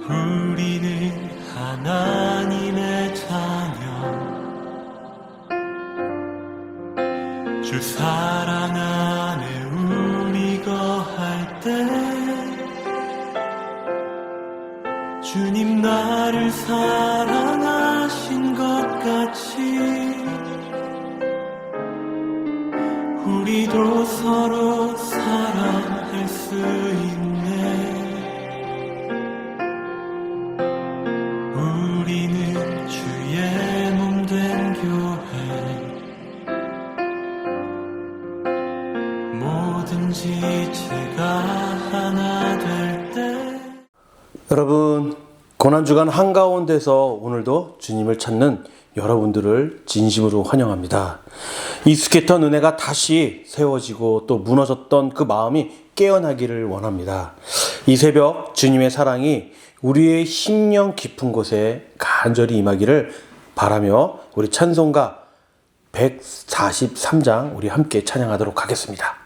우리는 하나님의 자녀, 주 사랑 안에 우리 거할 때 주님 나를 사랑하신 것 같이 우리도 서로 사랑할 수 있네. 우리는 주의 몸 된 교회, 뭐든지 제가 하나 될 때. 여러분, 고난주간 한가운데서 오늘도 주님을 찾는 여러분들을 진심으로 환영합니다. 익숙했던 은혜가 다시 세워지고 또 무너졌던 그 마음이 깨어나기를 원합니다. 이 새벽 주님의 사랑이 우리의 심령 깊은 곳에 간절히 임하기를 바라며 우리 찬송가 143장 우리 함께 찬양하도록 하겠습니다.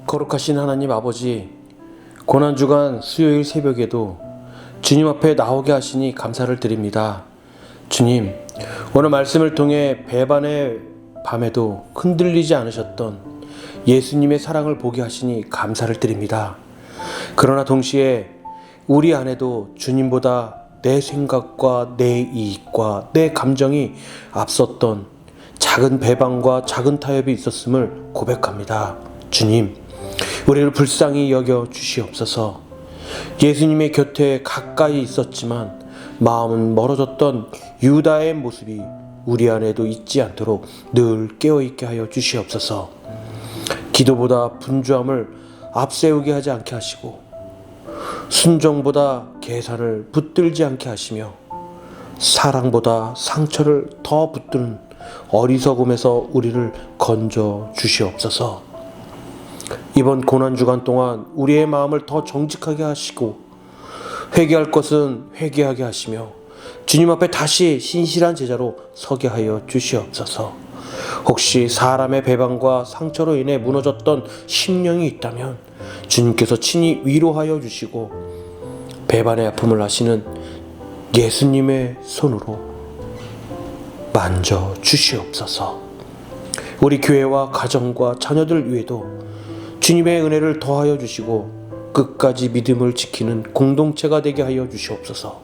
거룩하신 하나님 아버지, 고난주간 수요일 새벽에도 주님 앞에 나오게 하시니 감사를 드립니다. 주님, 오늘 말씀을 통해 배반의 밤에도 흔들리지 않으셨던 예수님의 사랑을 보게 하시니 감사를 드립니다. 그러나 동시에 우리 안에도 주님보다 내 생각과 내 이익과 내 감정이 앞섰던 작은 배반과 작은 타협이 있었음을 고백합니다. 주님, 우리를 불쌍히 여겨 주시옵소서. 예수님의 곁에 가까이 있었지만 마음은 멀어졌던 유다의 모습이 우리 안에도 있지 않도록 늘 깨어있게 하여 주시옵소서. 기도보다 분주함을 앞세우게 하지 않게 하시고 순종보다 계산을 붙들지 않게 하시며 사랑보다 상처를 더 붙드는 어리석음에서 우리를 건져 주시옵소서. 이번 고난주간 동안 우리의 마음을 더 정직하게 하시고 회개할 것은 회개하게 하시며 주님 앞에 다시 신실한 제자로 서게 하여 주시옵소서. 혹시 사람의 배반과 상처로 인해 무너졌던 심령이 있다면 주님께서 친히 위로하여 주시고 배반의 아픔을 하시는 예수님의 손으로 만져 주시옵소서. 우리 교회와 가정과 자녀들 위에도 주님의 은혜를 더하여 주시고 끝까지 믿음을 지키는 공동체가 되게 하여 주시옵소서.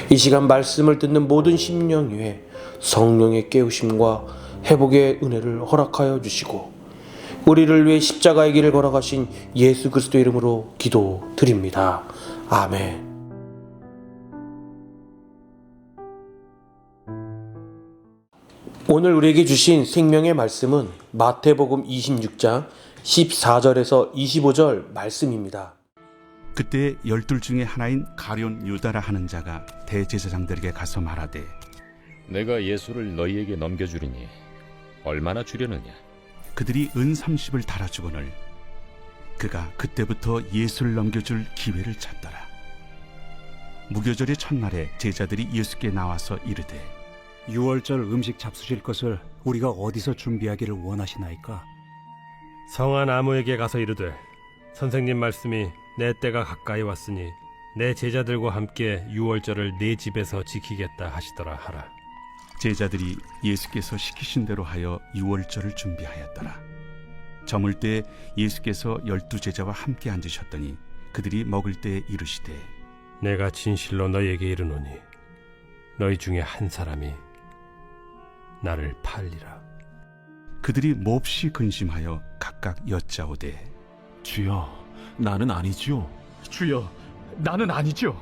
이 시간 말씀을 듣는 모든 심령 위에 성령의 깨우심과 회복의 은혜를 허락하여 주시고 우리를 위해 십자가의 길을 걸어가신 예수 그리스도 이름으로 기도드립니다. 아멘. 오늘 우리에게 주신 생명의 말씀은 마태복음 26장 14절에서 25절 말씀입니다. 그때 12 중에 하나인 가룟 유다라 하는 자가 대제사장들에게 가서 말하되 내가 예수를 너희에게 넘겨주리니 얼마나 주려느냐? 그들이 은 30을 달아주거늘 그가 그때부터 예수를 넘겨줄 기회를 찾더라. 무교절의 첫날에 제자들이 예수께 나와서 이르되 유월절 음식 잡수실 것을 우리가 어디서 준비하기를 원하시나이까? 성한 아무에게 가서 이르되 선생님 말씀이 내 때가 가까이 왔으니 내 제자들과 함께 유월절을 내 집에서 지키겠다 하시더라 하라. 제자들이 예수께서 시키신 대로 하여 유월절을 준비하였더라. 저물 때 예수께서 12 제자와 함께 앉으셨더니 그들이 먹을 때 이르시되 내가 진실로 너희에게 이르노니 너희 중에 한 사람이 나를 팔리라. 그들이 몹시 근심하여 각각 여짜오되 주여, 나는 아니지요. 주여, 나는 아니죠.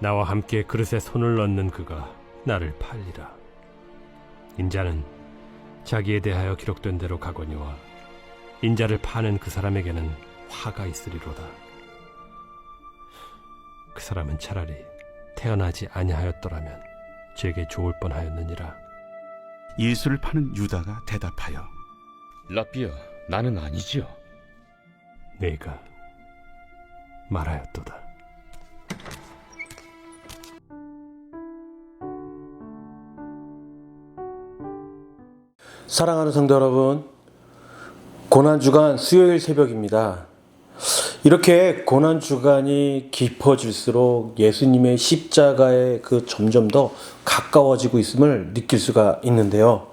나와 함께 그릇에 손을 넣는 그가 나를 팔리라. 인자는 자기에 대하여 기록된 대로 가거니와 인자를 파는 그 사람에게는 화가 있으리로다. 그 사람은 차라리 태어나지 아니하였더라면 제게 좋을 뻔하였느니라. 예수를 파는 유다가 대답하여 랍비여, 나는 아니지요. 네가 말하였도다. 사랑하는 성도 여러분, 고난주간 수요일 새벽입니다. 이렇게 고난주간이 깊어질수록 예수님의 십자가에 점점 더 가까워지고 있음을 느낄 수가 있는데요.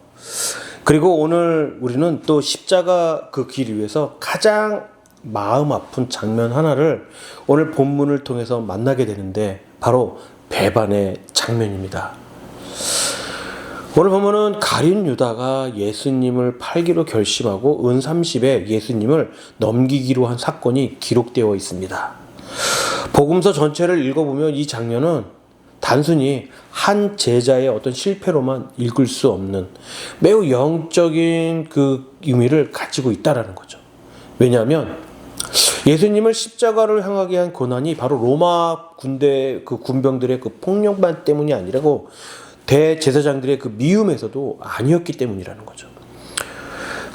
그리고 오늘 우리는 또 십자가 그 길 위에서 가장 마음 아픈 장면 하나를 오늘 본문을 통해서 만나게 되는데 바로 배반의 장면입니다. 오늘 보면은 가룟 유다가 예수님을 팔기로 결심하고 은 30에 예수님을 넘기기로 한 사건이 기록되어 있습니다. 복음서 전체를 읽어보면 이 장면은 단순히 한 제자의 어떤 실패로만 읽을 수 없는 매우 영적인 그 의미를 가지고 있다라는 거죠. 왜냐하면 예수님을 십자가를 향하게 한 고난이 바로 로마 군대 그 군병들의 그 폭력만 때문이 아니라고 대제사장들의 그 미움에서도 아니었기 때문이라는 거죠.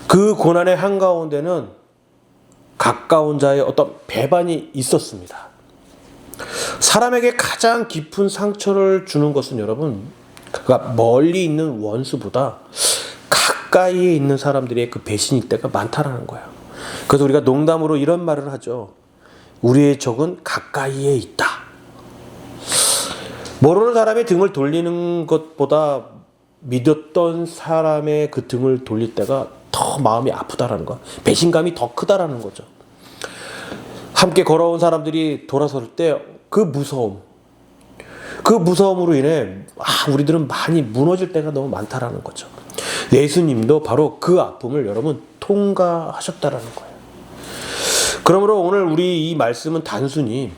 그 고난의 한가운데는 가까운 자의 어떤 배반이 있었습니다. 사람에게 가장 깊은 상처를 주는 것은 여러분, 그가 멀리 있는 원수보다 가까이에 있는 사람들의 그 배신일 때가 많다라는 거예요. 그래서 우리가 농담으로 이런 말을 하죠. 우리의 적은 가까이에 있다. 모르는 사람의 등을 돌리는 것보다 믿었던 사람의 그 등을 돌릴 때가 더 마음이 아프다라는 거야. 배신감이 더 크다라는 거죠. 함께 걸어온 사람들이 돌아설 때 그 무서움, 그 무서움으로 인해 우리들은 많이 무너질 때가 너무 많다라는 거죠. 예수님도 바로 그 아픔을 여러분 통과하셨다라는 거예요. 그러므로 오늘 우리 이 말씀은 단순히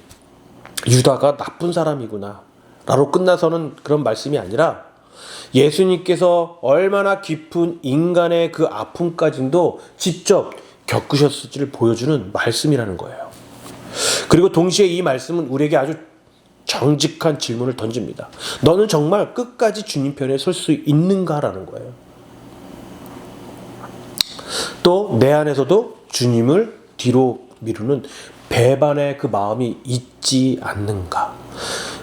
유다가 나쁜 사람이구나 라로 끝나서는 그런 말씀이 아니라 예수님께서 얼마나 깊은 인간의 그 아픔까지도 직접 겪으셨을지를 보여주는 말씀이라는 거예요. 그리고 동시에 이 말씀은 우리에게 아주 정직한 질문을 던집니다. 너는 정말 끝까지 주님 편에 설 수 있는가라는 거예요. 또 내 안에서도 주님을 뒤로 미루는 배반의 그 마음이 있지 않는가.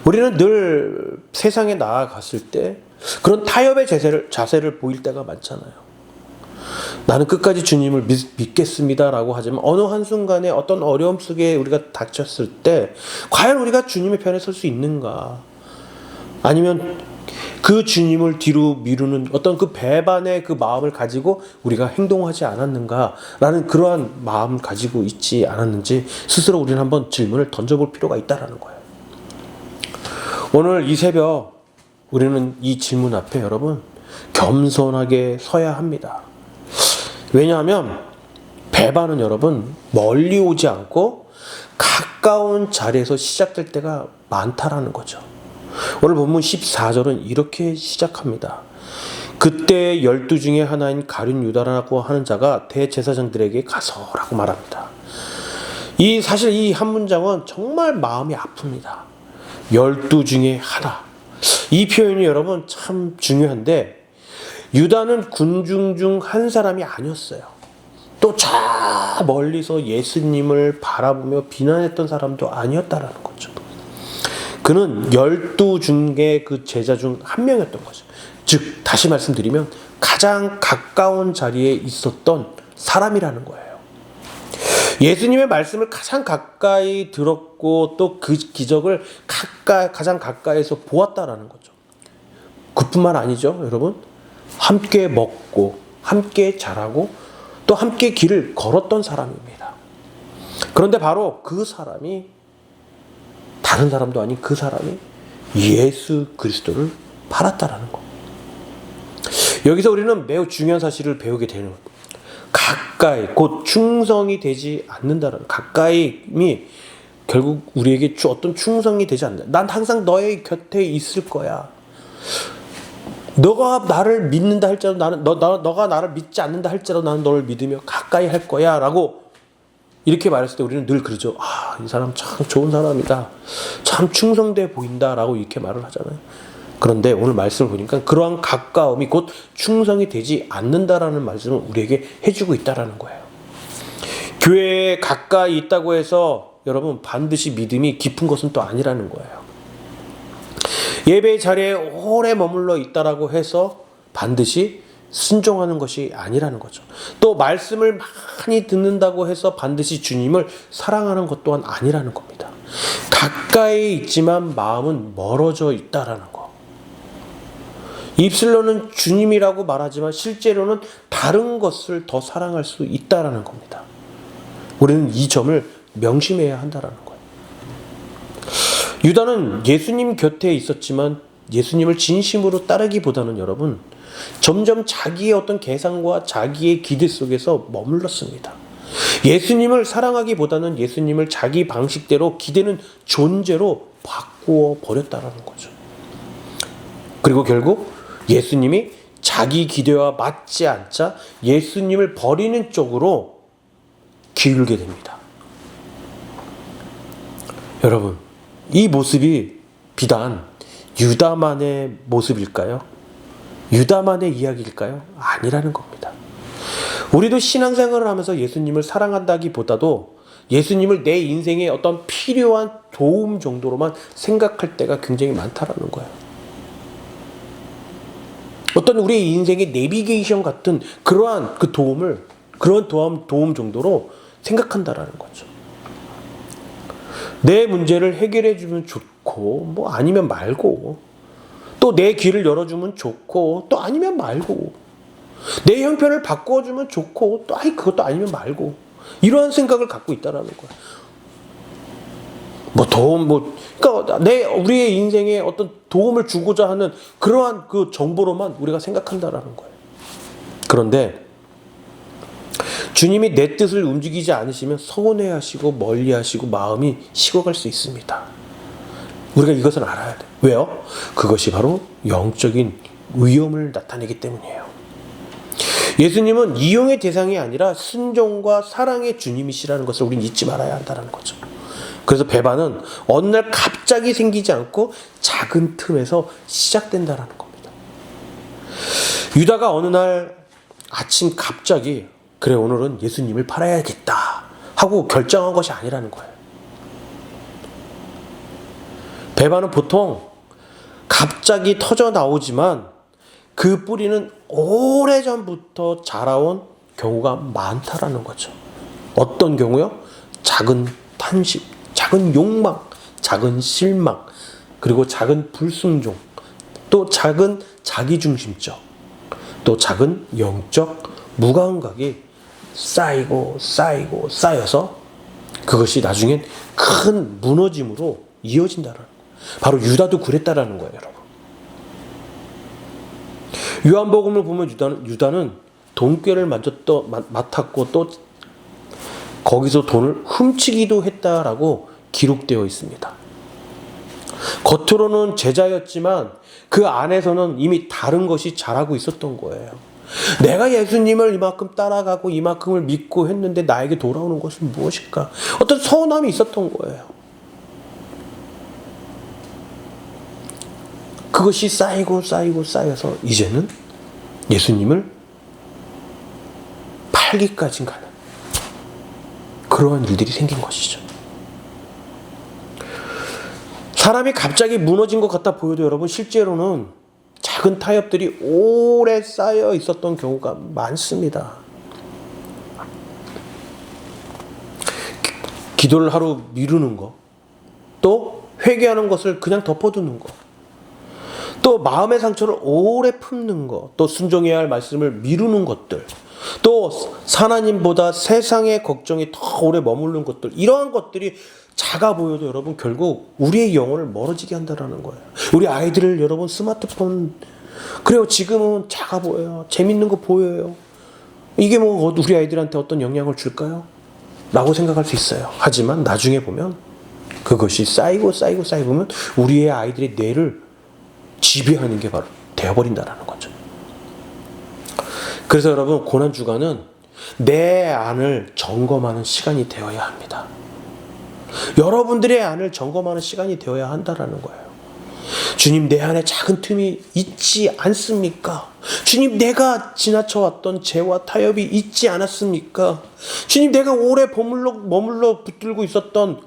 우리는 늘 세상에 나아갔을 때 그런 타협의 자세를 보일 때가 많잖아요. 나는 끝까지 주님을 믿겠습니다라고 하지만 어느 한순간에 어떤 어려움 속에 우리가 닥쳤을 때 과연 우리가 주님의 편에 설 수 있는가? 아니면 그 주님을 뒤로 미루는 어떤 그 배반의 그 마음을 가지고 우리가 행동하지 않았는가라는 그러한 마음을 가지고 있지 않았는지 스스로 우리는 한번 질문을 던져볼 필요가 있다라는 거예요. 오늘 이 새벽 우리는 이 질문 앞에 여러분 겸손하게 서야 합니다. 왜냐하면 배반은 여러분 멀리 오지 않고 가까운 자리에서 시작될 때가 많다라는 거죠. 오늘 본문 14절은 이렇게 시작합니다. 그때 12 중에 하나인 가룟 유다라고 하는 자가 대제사장들에게 가서라고 말합니다. 사실 이 한 문장은 정말 마음이 아픕니다. 12 중에 하나. 이 표현이 여러분 참 중요한데 유다는 군중 중 한 사람이 아니었어요. 또 저 멀리서 예수님을 바라보며 비난했던 사람도 아니었다라는 거죠. 그는 12 중에 그 제자 중 한 명이었던 거죠. 즉 다시 말씀드리면 가장 가까운 자리에 있었던 사람이라는 거예요. 예수님의 말씀을 가장 가까이 들었고 또 그 기적을 가장 가까이서 보았다라는 거죠. 그뿐만 아니죠, 여러분. 함께 먹고 함께 자라고 또 함께 길을 걸었던 사람입니다. 그런데 바로 그 사람이 다른 사람도 아닌 그 사람이 예수 그리스도를 팔았다라는 거. 여기서 우리는 매우 중요한 사실을 배우게 되는 거예요. 가까이 곧 충성이 되지 않는다는 가까이이 결국 우리에게 어떤 충성이 되지 않는다. 난 항상 너의 곁에 있을 거야. 너가 나를 믿는다 할지라도 나는 너가 나를 믿지 않는다 할지라도 나는 너를 믿으며 가까이 할 거야라고 이렇게 말했을 때 우리는 늘 그러죠. 이 사람 참 좋은 사람이다. 참 충성돼 보인다라고 이렇게 말을 하잖아요. 그런데 오늘 말씀을 보니까 그러한 가까움이 곧 충성이 되지 않는다라는 말씀을 우리에게 해주고 있다라는 거예요. 교회에 가까이 있다고 해서 여러분 반드시 믿음이 깊은 것은 또 아니라는 거예요. 예배 자리에 오래 머물러 있다라고 해서 반드시 순종하는 것이 아니라는 거죠. 또 말씀을 많이 듣는다고 해서 반드시 주님을 사랑하는 것 또한 아니라는 겁니다. 가까이 있지만 마음은 멀어져 있다라는 거. 입술로는 주님이라고 말하지만 실제로는 다른 것을 더 사랑할 수 있다라는 겁니다. 우리는 이 점을 명심해야 한다라는 거예요. 유다는 예수님 곁에 있었지만 예수님을 진심으로 따르기보다는 여러분 점점 자기의 어떤 계산과 자기의 기대 속에서 머물렀습니다. 예수님을 사랑하기보다는 예수님을 자기 방식대로 기대는 존재로 바꾸어 버렸다라는 거죠. 그리고 결국 예수님이 자기 기대와 맞지 않자 예수님을 버리는 쪽으로 기울게 됩니다. 여러분, 이 모습이 비단 유다만의 모습일까요? 유다만의 이야기일까요? 아니라는 겁니다. 우리도 신앙생활을 하면서 예수님을 사랑한다기보다도 예수님을 내 인생의 어떤 필요한 도움 정도로만 생각할 때가 굉장히 많다라는 거예요. 어떤 우리의 인생의 내비게이션 같은 그러한 그 도움을 그런 도움 정도로 생각한다라는 거죠. 내 문제를 해결해 주면 좋고 뭐 아니면 말고 또 내 길을 열어주면 좋고 또 아니면 말고 내 형편을 바꿔주면 좋고 또 그것도 아니면 말고 이러한 생각을 갖고 있다라는 거예요. 그러니까 우리의 인생에 어떤 도움을 주고자 하는 그러한 그 정보로만 우리가 생각한다라는 거예요. 그런데 주님이 내 뜻을 움직이지 않으시면 서운해하시고 멀리하시고 마음이 식어갈 수 있습니다. 우리가 이것을 알아야 돼요. 왜요? 그것이 바로 영적인 위험을 나타내기 때문이에요. 예수님은 이용의 대상이 아니라 순종과 사랑의 주님이시라는 것을 우리는 잊지 말아야 한다는 거죠. 그래서 배반은 어느 날 갑자기 생기지 않고 작은 틈에서 시작된다는 겁니다. 유다가 어느 날 아침 갑자기 그래 오늘은 예수님을 팔아야겠다 하고 결정한 것이 아니라는 거예요. 배반은 보통 갑자기 터져 나오지만 그 뿌리는 오래전부터 자라온 경우가 많다라는 거죠. 어떤 경우요? 작은 탐심, 작은 욕망, 작은 실망, 그리고 작은 불순종, 또 작은 자기중심적, 또 작은 영적 무감각이 쌓이고 쌓여서 그것이 나중엔 큰 무너짐으로 이어진다는 거예요. 바로 유다도 그랬다라는 거예요, 여러분. 요한복음을 보면 유다는 돈꾀를 맡았고 또 거기서 돈을 훔치기도 했다라고 기록되어 있습니다. 겉으로는 제자였지만 그 안에서는 이미 다른 것이 자라고 있었던 거예요. 내가 예수님을 이만큼 따라가고 이만큼을 믿고 했는데 나에게 돌아오는 것은 무엇일까? 어떤 서운함이 있었던 거예요. 그것이 쌓여서 이제는 예수님을 팔기까지 가는 그러한 일들이 생긴 것이죠. 사람이 갑자기 무너진 것 같아 보여도 여러분 실제로는 작은 타협들이 오래 쌓여 있었던 경우가 많습니다. 기도를 하루 미루는 거, 또 회개하는 것을 그냥 덮어두는 거, 또 마음의 상처를 오래 품는 것, 또 순종해야 할 말씀을 미루는 것들, 또 하나님보다 세상의 걱정이 더 오래 머무르는 것들, 이러한 것들이 작아 보여도 여러분 결국 우리의 영혼을 멀어지게 한다는 거예요. 우리 아이들을 여러분 스마트폰, 그래요, 지금은 작아 보여요. 재밌는 거 보여요. 이게 뭐 우리 아이들한테 어떤 영향을 줄까요? 라고 생각할 수 있어요. 하지만 나중에 보면 그것이 쌓이고 보면 우리의 아이들의 뇌를 지배하는 게 바로 되어버린다는 거죠. 그래서 여러분 고난주간은 내 안을 점검하는 시간이 되어야 합니다. 여러분들의 안을 점검하는 시간이 되어야 한다는 거예요. 주님, 내 안에 작은 틈이 있지 않습니까? 주님, 내가 지나쳐왔던 죄와 타협이 있지 않았습니까? 주님, 내가 오래 머물러 붙들고 있었던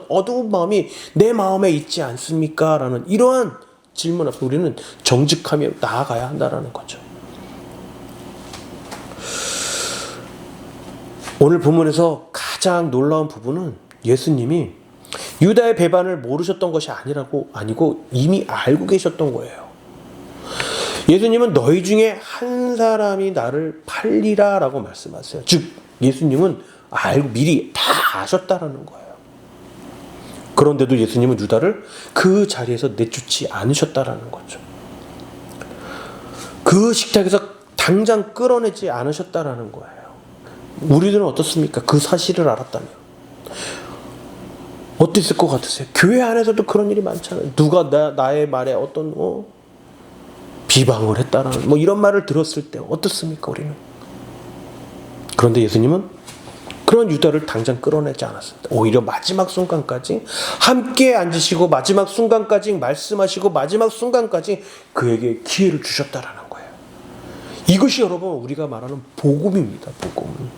어두운 마음이 내 마음에 있지 않습니까? 라는 이러한 질문 앞에 우리는 정직하며 나아가야 한다는 거죠. 오늘 본문에서 가장 놀라운 부분은 예수님이 유다의 배반을 모르셨던 것이 아니고 이미 알고 계셨던 거예요. 예수님은 너희 중에 한 사람이 나를 팔리라 라고 말씀하세요. 즉 예수님은 알고 미리 다 아셨다라는 거예요. 그런데도 예수님은 유다를 그 자리에서 내쫓지 않으셨다라는 거죠. 그 식탁에서 당장 끌어내지 않으셨다라는 거예요. 우리들은 어떻습니까? 그 사실을 알았다면 어땠을 것 같으세요? 교회 안에서도 그런 일이 많잖아요. 누가 나의 말에 어떤 비방을 했다라는 이런 말을 들었을 때 어떻습니까? 우리는. 그런데 예수님은 그런 유다를 당장 끌어내지 않았습니다. 오히려 마지막 순간까지 함께 앉으시고 마지막 순간까지 말씀하시고 마지막 순간까지 그에게 기회를 주셨다라는 거예요. 이것이 여러분 우리가 말하는 복음입니다. 복음.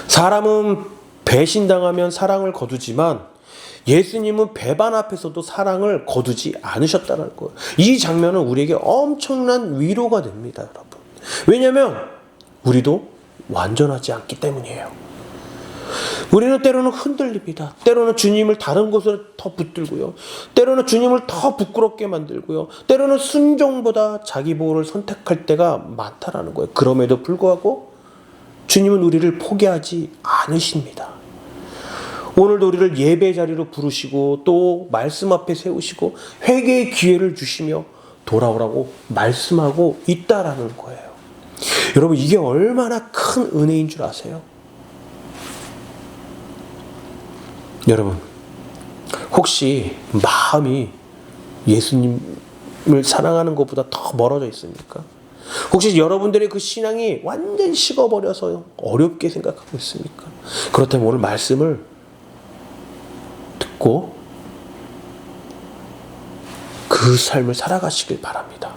사람은 배신당하면 사랑을 거두지만 예수님은 배반 앞에서도 사랑을 거두지 않으셨다는 거예요. 이 장면은 우리에게 엄청난 위로가 됩니다, 여러분. 왜냐하면 우리도 완전하지 않기 때문이에요. 우리는 때로는 흔들립니다. 때로는 주님을 다른 곳을 더 붙들고요. 때로는 주님을 더 부끄럽게 만들고요. 때로는 순종보다 자기 보호를 선택할 때가 많다라는 거예요. 그럼에도 불구하고 주님은 우리를 포기하지 않으십니다. 오늘도 우리를 예배 자리로 부르시고 또 말씀 앞에 세우시고 회개의 기회를 주시며 돌아오라고 말씀하고 있다라는 거예요. 여러분, 이게 얼마나 큰 은혜인 줄 아세요? 여러분, 혹시 마음이 예수님을 사랑하는 것보다 더 멀어져 있습니까? 혹시 여러분들의 그 신앙이 완전 식어버려서 어렵게 생각하고 있습니까? 그렇다면 오늘 말씀을 듣고 그 삶을 살아가시길 바랍니다.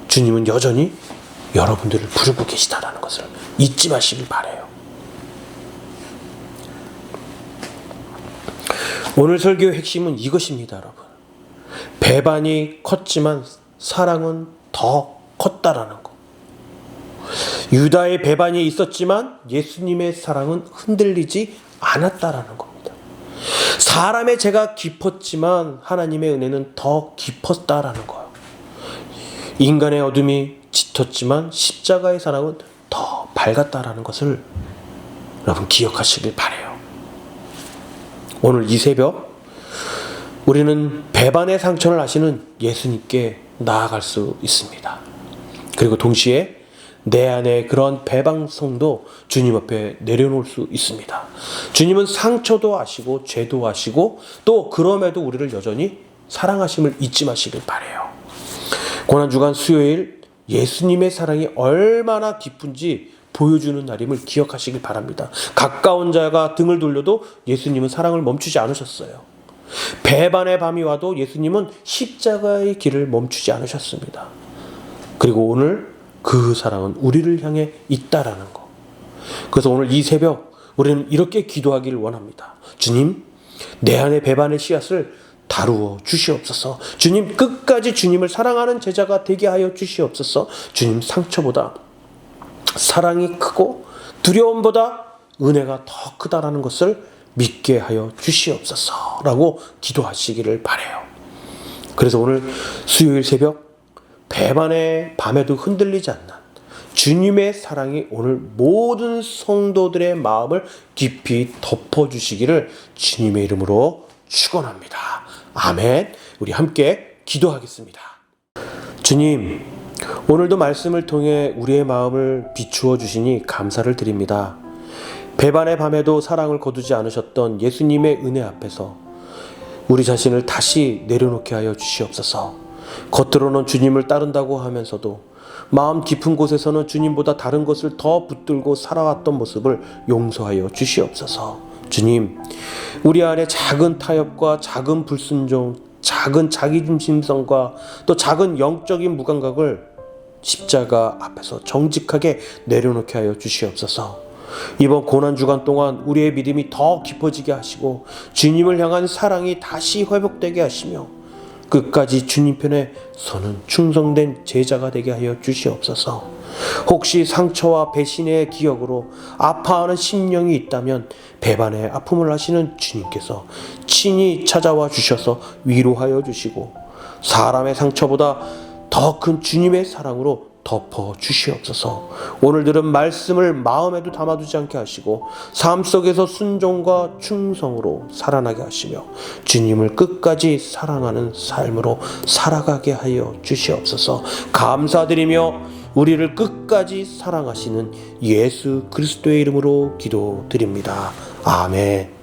주님은 여전히 여러분들을 부르고 계시다라는 것을 잊지 마시길 바라요. 오늘 설교의 핵심은 이것입니다, 여러분. 배반이 컸지만 사랑은 더 컸다라는 거. 유다의 배반이 있었지만 예수님의 사랑은 흔들리지 않았다라는 겁니다. 사람의 죄가 깊었지만 하나님의 은혜는 더 깊었다라는 거예요. 인간의 어둠이 짙었지만 십자가의 사랑은 더 밝았다라는 것을 여러분 기억하시길 바라요. 오늘 이 새벽 우리는 배반의 상처를 아시는 예수님께 나아갈 수 있습니다. 그리고 동시에 내 안에 그런 배반성도 주님 앞에 내려놓을 수 있습니다. 주님은 상처도 아시고 죄도 아시고 또 그럼에도 우리를 여전히 사랑하심을 잊지 마시길 바라요. 고난주간 수요일 예수님의 사랑이 얼마나 깊은지 보여주는 날임을 기억하시길 바랍니다. 가까운 자가 등을 돌려도 예수님은 사랑을 멈추지 않으셨어요. 배반의 밤이 와도 예수님은 십자가의 길을 멈추지 않으셨습니다. 그리고 오늘 그 사랑은 우리를 향해 있다라는 거. 그래서 오늘 이 새벽 우리는 이렇게 기도하기를 원합니다. 주님, 내 안에 배반의 씨앗을 다루어 주시옵소서. 주님, 끝까지 주님을 사랑하는 제자가 되게 하여 주시옵소서. 주님, 상처보다 사랑이 크고 두려움보다 은혜가 더 크다라는 것을 믿게 하여 주시옵소서 라고 기도하시기를 바라요. 그래서 오늘 수요일 새벽 배반의 밤에도 흔들리지 않는 주님의 사랑이 오늘 모든 성도들의 마음을 깊이 덮어주시기를 주님의 이름으로 축원합니다. 아멘. 우리 함께 기도하겠습니다. 주님, 오늘도 말씀을 통해 우리의 마음을 비추어 주시니 감사를 드립니다. 배반의 밤에도 사랑을 거두지 않으셨던 예수님의 은혜 앞에서 우리 자신을 다시 내려놓게 하여 주시옵소서. 겉으로는 주님을 따른다고 하면서도 마음 깊은 곳에서는 주님보다 다른 것을 더 붙들고 살아왔던 모습을 용서하여 주시옵소서. 주님, 우리 안에 작은 타협과 작은 불순종, 작은 자기중심성과 또 작은 영적인 무감각을 십자가 앞에서 정직하게 내려놓게 하여 주시옵소서. 이번 고난주간 동안 우리의 믿음이 더 깊어지게 하시고 주님을 향한 사랑이 다시 회복되게 하시며 끝까지 주님 편에 서는 충성된 제자가 되게 하여 주시옵소서. 혹시 상처와 배신의 기억으로 아파하는 심령이 있다면 배반의 아픔을 하시는 주님께서 친히 찾아와 주셔서 위로하여 주시고 사람의 상처보다 더 큰 주님의 사랑으로 덮어 주시옵소서. 오늘 들은 말씀을 마음에도 담아두지 않게 하시고 삶 속에서 순종과 충성으로 살아나게 하시며 주님을 끝까지 사랑하는 삶으로 살아가게 하여 주시옵소서. 감사드리며 우리를 끝까지 사랑하시는 예수 그리스도의 이름으로 기도드립니다. 아멘.